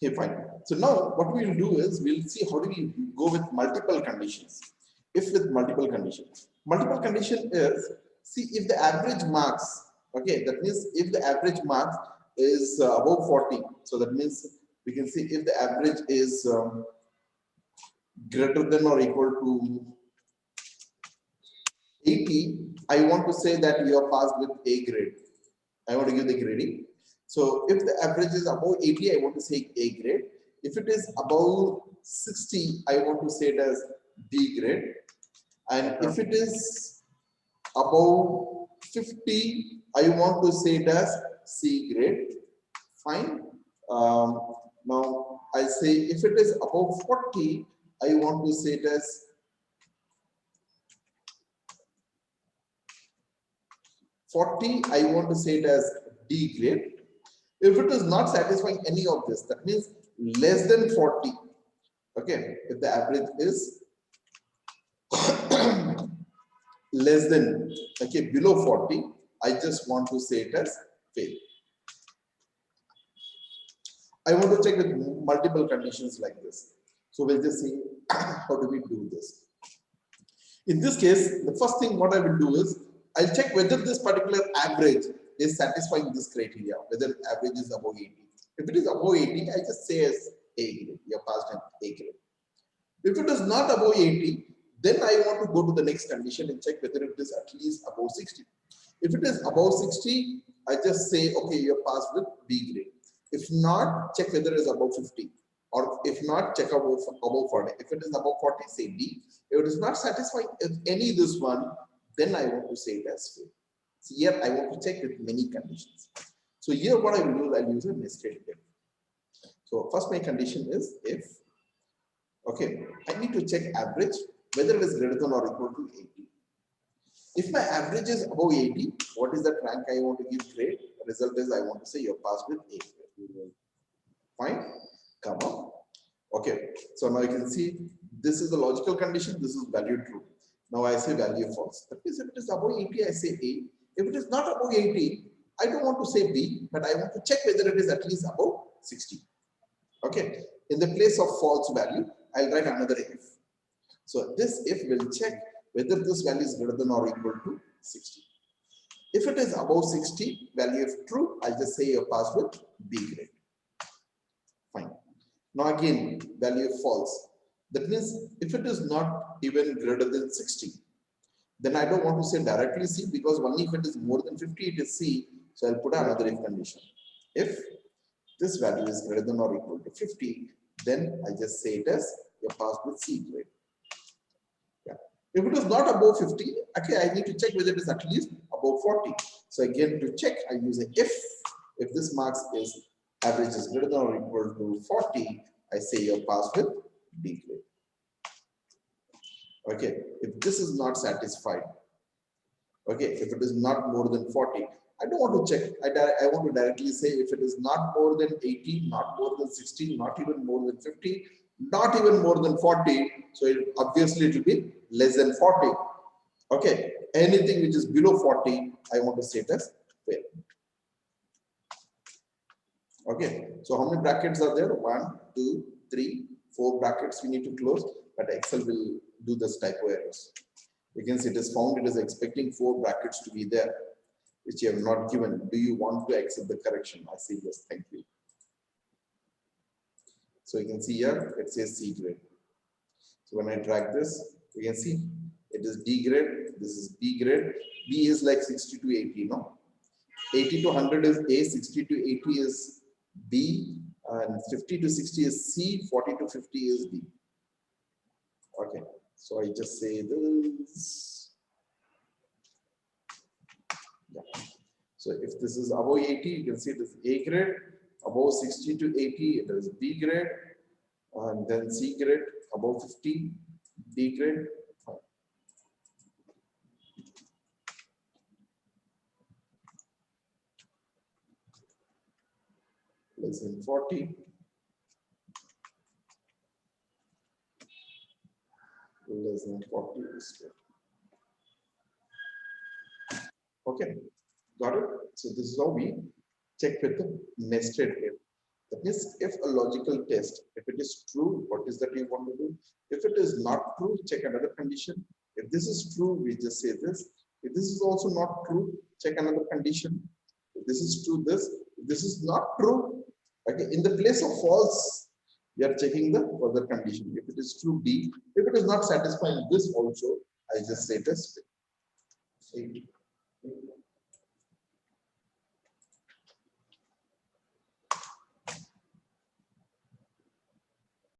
Okay, fine. So now what we will do is we'll see how do we go with multiple conditions. If with multiple condition is, see if the average marks, okay, that means if the average marks is above 40, so that means we can see if the average is greater than or equal to 80, I want to say that you are passed with A grade. I want to give the grading. So if the average is above 80, I want to say A grade. If it is above 60, I want to say it as B grade. And if it is above 50, I want to say it as C grade. Fine. Now I say if it is above 40, I want to say it as 40, I want to say it as D grade. If it is not satisfying any of this, that means less than 40. Okay, if the average is less than, okay, below 40, I just want to say it as fail. I want to check with multiple conditions like this. So we'll just see how do we do this. In this case, the first thing what I will do is I'll check whether this particular average is satisfying this criteria, whether average is above 80. If it is above 80, I just say as A grade, you're passed an A grade. If it is not above 80, then I want to go to the next condition and check whether it is at least above 60. If it is above 60, I just say, okay, you're passed with B grade. If not, check whether it is above 50. Or if not, check above 40. If it is above 40, say D. If it is not satisfying any this one, then I want to say it as fail. So here I want to check with many conditions. So here what I will do, I'll use a nested if. So first my condition is if, okay, I need to check average, whether it is greater than or equal to 80. If my average is above 80, what is the rank I want to give grade? The result is I want to say you're passed with A grade. Fine, come on. Okay, so now you can see this is the logical condition, this is value true. Now I say value false. That means if it is above 80, I say A. If it is not above 80, I don't want to say B, but I want to check whether it is at least above 60. Okay, in the place of false value, I'll write another if. So this if will check whether this value is greater than or equal to 60. If it is above 60, value if true, I'll just say you're passed with B grade. Fine. Now again, value false. That means if it is not even greater than 60, then I don't want to say directly C, because only if it is more than 50, it is C. So I'll put another if condition. If this value is greater than or equal to 50, then I just say it as you're passed with C grade. Yeah. If it is not above 50, okay, I need to check whether it is at least above 40. So again, to check, I use a if. If this marks is average is greater than or equal to 40, I say you're passed with B grade. Okay, if this is not satisfied, okay, if it is not more than 40, I don't want to check. I want to directly say if it is not more than 80, not more than 60, not even more than 50, not even more than 40. So obviously it will be less than 40. Okay, anything which is below 40, I want to say it as fail. Okay, so how many brackets are there? 1, 2, 3, 4 brackets we need to close, but Excel will do this typo errors. You can see it is found it is expecting 4 brackets to be there, which you have not given. Do you want to accept the correction? I say yes, thank you. So you can see here it says C grade. So when I drag this, you can see it is D grade, this is B grade. B is like 60 to 80, no? 80 to 100 is A, 60 to 80 is B, and 50 to 60 is C, 40 to 50 is D. Okay, so I just say this. Yeah. So if this is above 80, you can see it is A grade. Above 60 to 80, it is B grade, and then C grade. Above 50, D grade. Less than 40. Less than 40 is good. Okay, got it? So this is how we check with the nested if. That means if a logical test, if it is true, what is that you want to do? If it is not true, check another condition. If this is true, we just say this. If this is also not true, check another condition. If this is true, this. If this is not true, okay, in the place of false, we are checking the further condition. If it is true, D. If it is not satisfying this also, I just say test.